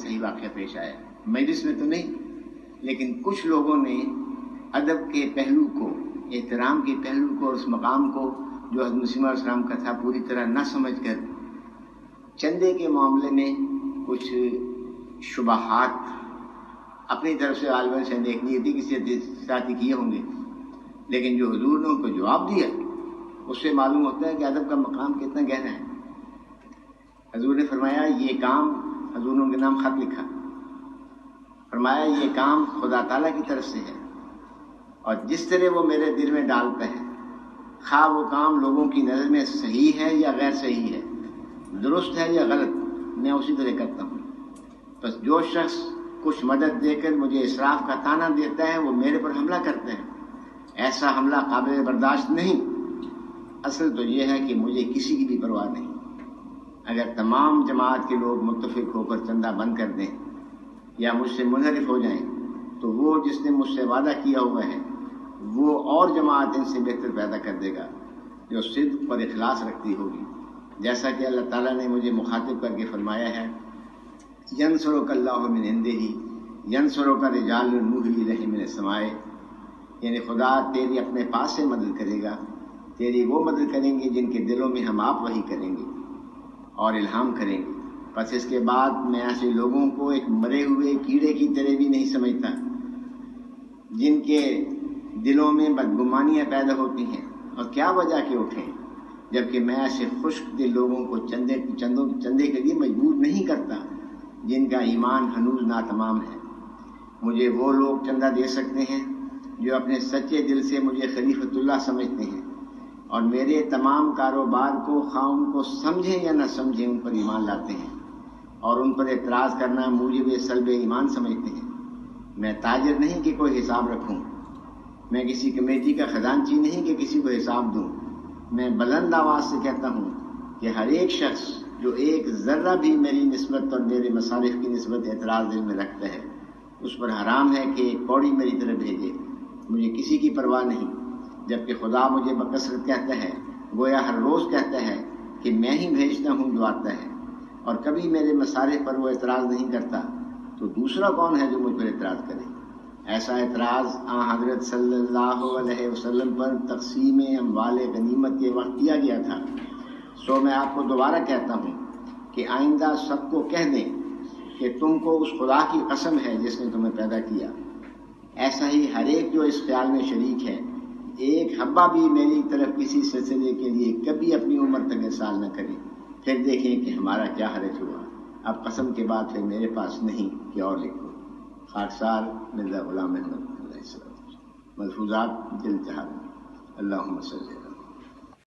صحیح واقعہ پیش آیا، مجلس میں تو نہیں، لیکن کچھ لوگوں نے ادب کے پہلو کو، احترام کے پہلو کو اور اس مقام کو جو حضرت مسیح علیہ السلام کا تھا پوری طرح نہ سمجھ کر چندے کے معاملے میں کچھ شبہات اپنی طرف سے غالباً سے دیکھنی تھی، کسی ساتھ ہی کیے ہوں گے، لیکن جو حضور نے ان کو جواب دیا اس سے معلوم ہوتا ہے کہ ادب کا مقام کتنا گہرا ہے۔ حضور نے فرمایا یہ کام، حضور نے ان کے نام خط لکھا، فرمایا یہ کام خدا تعالیٰ کی طرف سے ہے، اور جس طرح وہ میرے دل میں ڈالتا ہے، خواہ وہ کام لوگوں کی نظر میں صحیح ہے یا غیر صحیح ہے، درست ہے یا غلط، میں اسی طرح کرتا ہوں۔ بس جو شخص کچھ مدد دے کر مجھے اسراف کا طعنہ دیتا ہے وہ میرے پر حملہ کرتا ہے، ایسا حملہ قابل برداشت نہیں۔ اصل تو یہ ہے کہ مجھے کسی کی بھی پرواہ نہیں۔ اگر تمام جماعت کے لوگ متفق ہو کر چندہ بند کر دیں یا مجھ سے منحرف ہو جائیں تو وہ جس نے مجھ سے وعدہ کیا ہوا ہے وہ اور جماعت ان سے بہتر پیدا کر دے گا جو صدق اور اخلاص رکھتی ہوگی، جیسا کہ اللہ تعالیٰ نے مجھے مخاطب کر کے فرمایا ہے ینصرک اللہ من عنده ینصرک رجال نوحی الیہ من السماء، یعنی خدا تیری اپنے پاس سے مدد کرے گا، تیری وہ مدد کریں گے جن کے دلوں میں ہم آپ وحی کریں گے اور الہام کریں گے۔ پس اس کے بعد میں ایسے لوگوں کو ایک مرے ہوئے کیڑے کی طرح بھی نہیں سمجھتا جن کے دلوں میں بدگمانیاں پیدا ہوتی ہیں، اور کیا وجہ کہ اٹھیں، جبکہ میں ایسے خشک دل لوگوں کو چندے کے لیے مجبور نہیں کرتا جن کا ایمان ہنوز ناتمام ہے۔ مجھے وہ لوگ چندہ دے سکتے ہیں جو اپنے سچے دل سے مجھے خلیفۃ اللہ سمجھتے ہیں اور میرے تمام کاروبار کو خواہ ان کو سمجھیں یا نہ سمجھیں ان پر ایمان لاتے ہیں اور ان پر اعتراض کرنا موجب سلب ایمان سمجھتے ہیں۔ میں تاجر نہیں کہ کوئی حساب رکھوں، میں کسی کمیٹی کا خزانچی نہیں کہ کسی کو حساب دوں۔ میں بلند آواز سے کہتا ہوں کہ ہر ایک شخص جو ایک ذرہ بھی میری نسبت اور میرے مصارف کی نسبت اعتراض دل میں رکھتا ہے اس پر حرام ہے کہ ایک کوڑی میری طرف بھیجے۔ مجھے کسی کی پرواہ نہیں، جبکہ خدا مجھے بکثرت کہتا ہے، گویا ہر روز کہتا ہے کہ میں ہی بھیجتا ہوں جو آتا ہے، اور کبھی میرے مصارف پر وہ اعتراض نہیں کرتا، تو دوسرا کون ہے جو مجھ پر اعتراض کرے؟ ایسا اعتراض حضرت صلی اللہ علیہ وسلم پر تقسیم اموال غنیمت کے وقت کیا گیا تھا۔ سو میں آپ کو دوبارہ کہتا ہوں کہ آئندہ سب کو کہہ دیں کہ تم کو اس خدا کی قسم ہے جس نے تمہیں پیدا کیا۔ ایسا ہی ہر ایک جو اس خیال میں شریک ہے ایک حبہ بھی میری طرف کسی سلسلے کے لیے کبھی اپنی عمر تک ارسال نہ کرے، پھر دیکھیں کہ ہمارا کیا حرج ہوا۔ اب قسم کے بعد پھر میرے پاس نہیں کہ اور لکھو۔ خاکسار مرزا غلام احمد علیہ السلام، ملفوظات دل جہاد۔ اللہم صلی